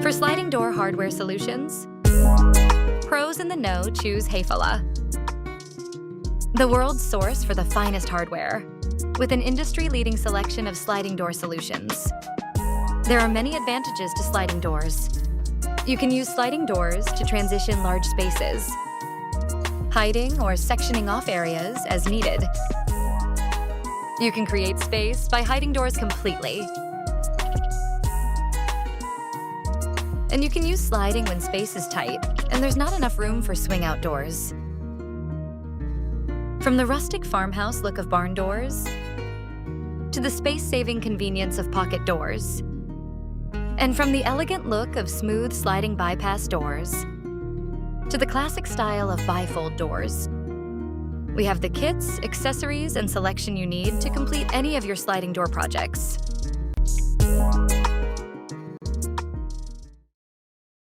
For sliding door hardware solutions, pros in the know choose Häfele, the world's source for the finest hardware, with an industry-leading selection of sliding door solutions. There are many advantages to sliding doors. You can use sliding doors to transition large spaces, hiding or sectioning off areas as needed. You can create space by hiding doors completely. And you can use sliding when space is tight and there's not enough room for swing out doors. From the rustic farmhouse look of barn doors to the space-saving convenience of pocket doors, and from the elegant look of smooth sliding bypass doors to the classic style of bifold doors, we have the kits, accessories, and selection you need to complete any of your sliding door projects.